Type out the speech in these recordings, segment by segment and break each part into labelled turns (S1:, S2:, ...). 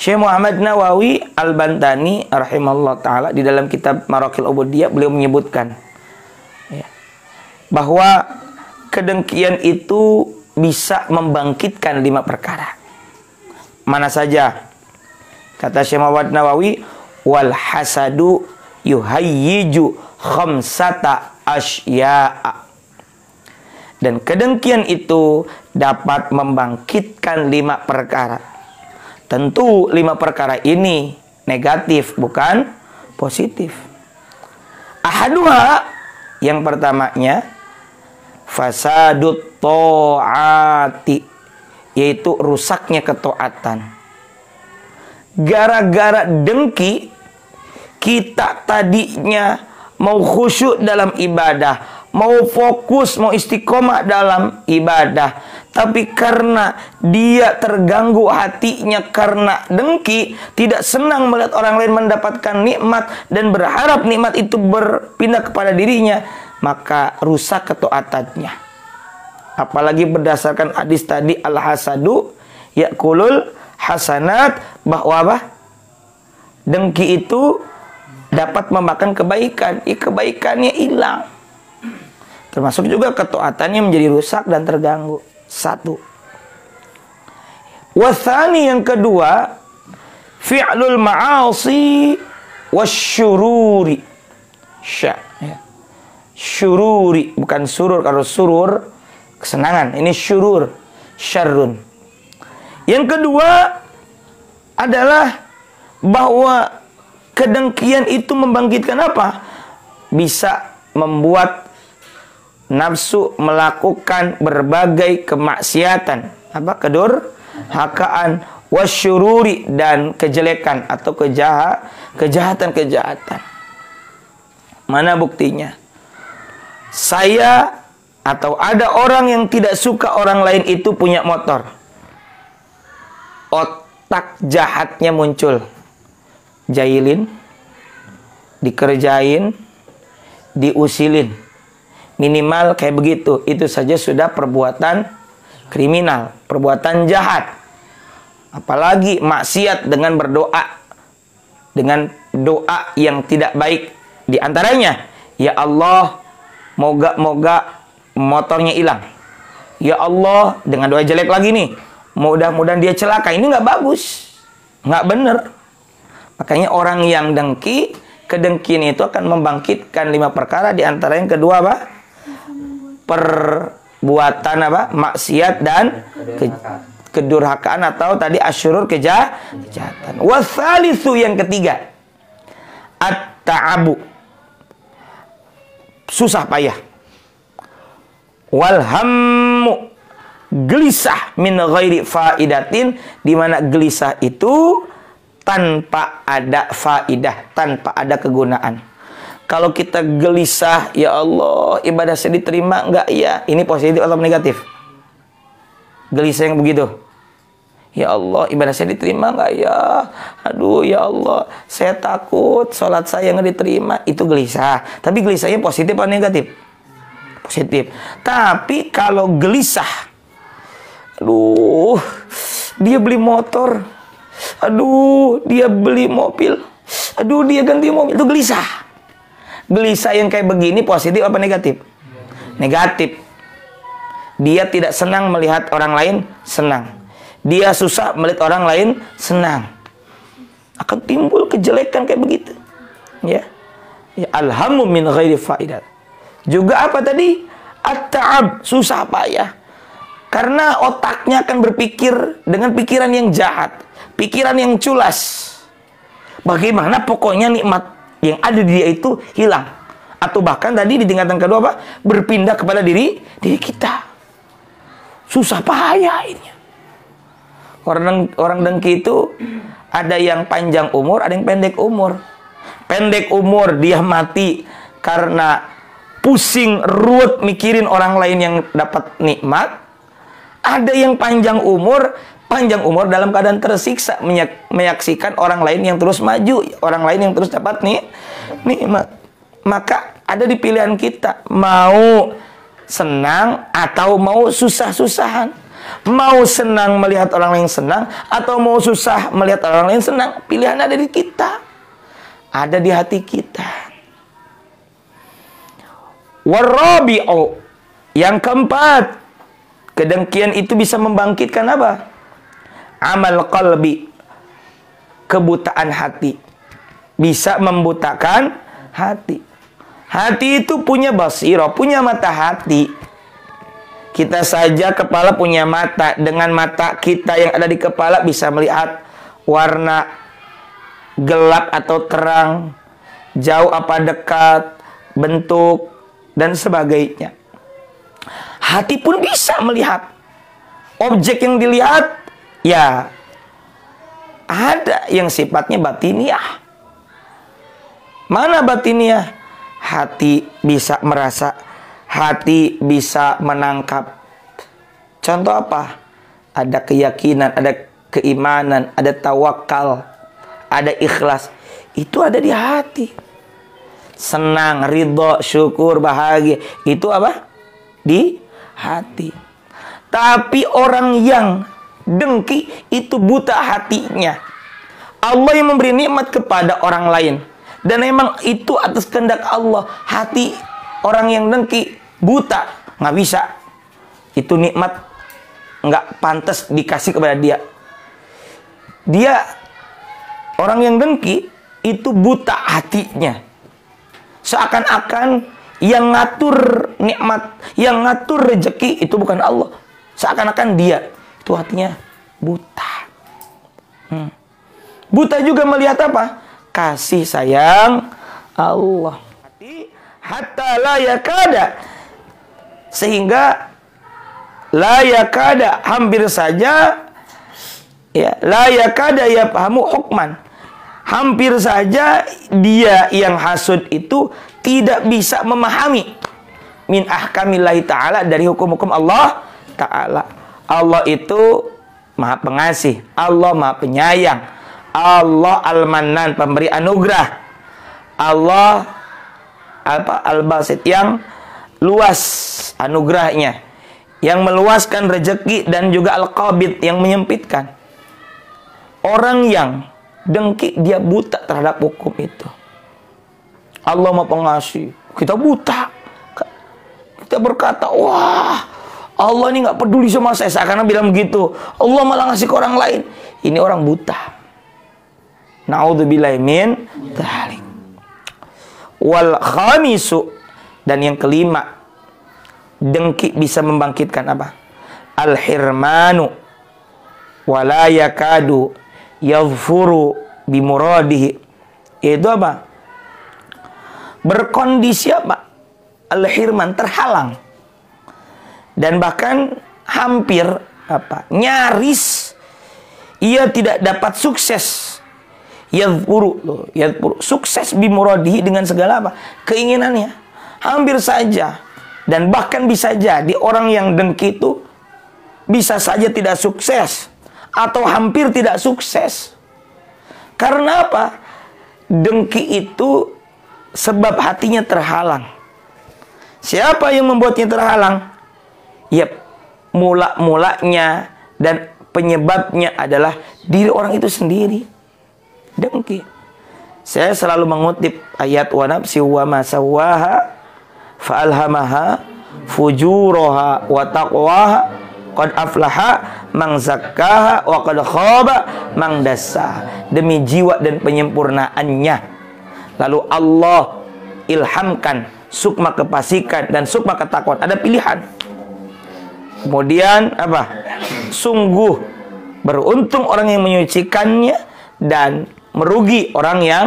S1: Syekh Muhammad Nawawi Al-Bantani rahimahullah ta'ala di dalam kitab Maraqil Ubudiyah beliau menyebutkan ya, bahwa kedengkian itu bisa membangkitkan 5 perkara. Mana saja? Kata Syekh Muhammad Nawawi, wal hasadu yuhayyiju khamsata asya'a. Dan kedengkian itu dapat membangkitkan 5 perkara. Tentu 5 perkara ini negatif, bukan positif. Ahaduha, yang pertamanya, fasadut ta'ati, yaitu rusaknya ketaatan. Gara-gara dengki, kita tadinya mau khusyuk dalam ibadah, mau fokus, mau istiqomah dalam ibadah, tapi karena dia terganggu hatinya karena dengki, tidak senang melihat orang lain mendapatkan nikmat dan berharap nikmat itu berpindah kepada dirinya, maka rusak ketaatannya. Apalagi berdasarkan hadis tadi, al-hasadu yakulul hasanat, bahwa apa? Dengki itu dapat memakan kebaikan, kebaikannya hilang. Termasuk juga ketaatannya menjadi rusak dan terganggu. 1. Wathani, yang kedua, fi'lul ma'asi wasyururi. Syururi, bukan surur. Kalau surur kesenangan, ini syurur, syarrun. Yang kedua adalah bahwa kedengkian itu membangkitkan apa? Bisa membuat nafsu melakukan berbagai kemaksiatan, apa? Kedurhakaan, wasyururi, dan kejelekan atau kejahatan-kejahatan. Mana buktinya? Saya atau ada orang yang tidak suka orang lain itu punya motor. Otak jahatnya muncul. Jahilin, dikerjain, diusilin. Minimal kayak begitu. Itu saja sudah perbuatan kriminal, perbuatan jahat. Apalagi maksiat dengan berdoa, dengan doa yang tidak baik. Di antaranya, ya Allah, moga-moga motornya hilang. Ya Allah, dengan doa jelek lagi nih, mudah-mudahan dia celaka. Ini nggak bagus, nggak bener. Makanya orang yang dengki, kedengkian itu akan membangkitkan 5 perkara. Di antara yang kedua apa? Perbuatan apa? Maksiat dan kedurhakaan, atau tadi asyurur, kejahatan. Wathalithu, yang ketiga, at-ta'abu, susah payah. Walhammu, gelisah, min ghairi faidatin, di mana gelisah itu tanpa ada faidah, tanpa ada kegunaan. Kalau kita gelisah, ya Allah, ibadah saya diterima enggak ya? Ini positif atau negatif? Gelisah yang begitu. Ya Allah, ibadah saya diterima enggak ya? Aduh, ya Allah, saya takut sholat saya nggak diterima. Itu gelisah. Tapi gelisahnya positif atau negatif? Positif. Tapi kalau gelisah, aduh, dia beli motor, aduh, dia beli mobil, aduh, dia ganti mobil, itu gelisah. Gelisah yang kayak begini positif apa negatif? Negatif. Dia tidak senang melihat orang lain senang. Dia susah melihat orang lain senang. Akan timbul kejelekan kayak begitu. Ya. Ya, alhamu min ghairi faidat. Juga apa tadi? At-ta'ab, susah payah. Karena otaknya akan berpikir dengan pikiran yang jahat, pikiran yang culas. Bagaimana pokoknya nikmat yang ada di dia itu hilang. Atau bahkan tadi di tingkatan kedua apa? Berpindah kepada diri kita. Susah payah ini. Orang dengki itu ada yang panjang umur, ada yang pendek umur. Pendek umur dia mati karena pusing, ruwet mikirin orang lain yang dapat nikmat. Ada yang panjang umur dalam keadaan tersiksa, menyaksikan orang lain yang terus maju, orang lain yang terus dapat nikmat. Maka ada di pilihan kita, mau senang atau mau susah-susahan, Mau senang melihat orang lain senang, atau mau susah melihat orang lain senang, pilihan ada di kita. Ada di hati kita. Warabi'u, yang keempat, kedengkian itu bisa membangkitkan apa? Amal qalbi, kebutaan hati. Bisa membutakan hati. Hati itu punya basirah, punya mata hati. Kita saja kepala punya mata. Dengan mata kita yang ada di kepala bisa melihat warna gelap atau terang, jauh apa dekat, bentuk, dan sebagainya. Hati pun bisa melihat. Objek yang dilihat, ya ada yang sifatnya batiniah. Mana batiniah? Hati bisa merasa, hati bisa menangkap. Contoh apa? Ada keyakinan, ada keimanan, ada tawakal, ada ikhlas. Itu ada di hati. Senang, ridho, syukur, bahagia. Itu apa? Di hati. Tapi orang yang dengki itu buta hatinya. Allah yang memberi nikmat kepada orang lain. Dan memang itu atas kehendak Allah. Hati orang yang dengki buta, nggak bisa. Itu nikmat nggak pantas dikasih kepada dia. Dia orang yang dengki itu buta hatinya. Seakan-akan yang ngatur nikmat, yang ngatur rezeki itu bukan Allah. Seakan-akan dia itu hatinya buta. Buta juga melihat apa? Kasih sayang Allah. Hatta la yakada, sehingga la yakada, hampir saja, ya, la yakada yafhamu hukman, hampir saja dia yang hasud itu tidak bisa memahami min ahkamillahi ta'ala, dari hukum-hukum Allah ta'ala. Allah itu maha pengasih, Allah maha penyayang, Allah al-Mannan, pemberi anugerah, Allah apa al-Basit, yang luas anugerahnya, yang meluaskan rezeki, dan juga al-Qabid, yang menyempitkan. Orang yang dengki dia buta terhadap hukum itu. Allah maha pengasih, kita buta. Kita berkata, wah, Allah ini nggak peduli sama saya. Seakan-akan bilang begitu. Allah malah ngasih ke orang lain. Ini orang buta. Na'udzubillahi min dzalik. Wal khamisu, dan yang kelima, dengki bisa membangkitkan apa? Al-hirmanu wala yakadu yadhfuru bimuradihi. Itu apa? Berkondisi apa? Al-hirman, terhalang. Dan bahkan hampir apa? Nyaris ia tidak dapat sukses. Yadhfuru, sukses bimuradihi, dengan segala apa? Keinginannya. Hampir saja. Dan bahkan bisa jadi orang yang dengki itu bisa saja tidak sukses, atau hampir tidak sukses. Karena apa? Dengki itu sebab hatinya terhalang. Siapa yang membuatnya terhalang? Ya, mula-mulanya dan penyebabnya adalah diri orang itu sendiri. Dengki. Saya selalu mengutip ayat wa nafsi wa ma sawwaha fa alhamaha fujuraha wa taqwaha qad aflaha man zakkaha wa qad khaba man dassaha. Demi jiwa dan penyempurnaannya, lalu Allah ilhamkan sukma kefasikan dan sukma ketakwaan. Ada pilihan. Kemudian apa? Sungguh beruntung orang yang menyucikannya, dan merugi orang yang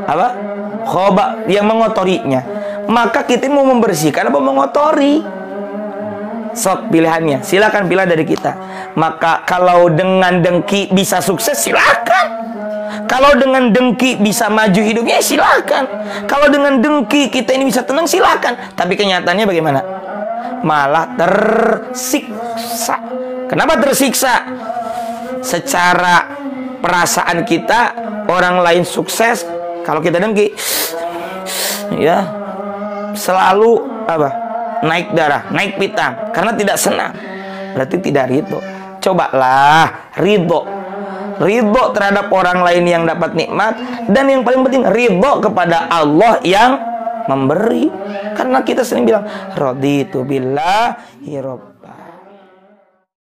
S1: apa? Khoba, yang mengotorinya. Maka kita mau membersihkan apa mengotori? Sok pilihannya. Silakan pilih dari kita. Maka kalau dengan dengki bisa sukses, silakan. Kalau dengan dengki bisa maju hidupnya, silakan. Kalau dengan dengki kita ini bisa tenang, silakan. Tapi kenyataannya bagaimana? Malah tersiksa. Kenapa tersiksa? Secara perasaan kita, orang lain sukses, kalau kita dengki, ya selalu apa? Naik darah, naik pitam, karena tidak senang. berarti tidak ridho. Cobalah ridho terhadap orang lain yang dapat nikmat, dan yang paling penting ridho kepada Allah yang memberi. Karena kita sering bilang raditu billahi rabb,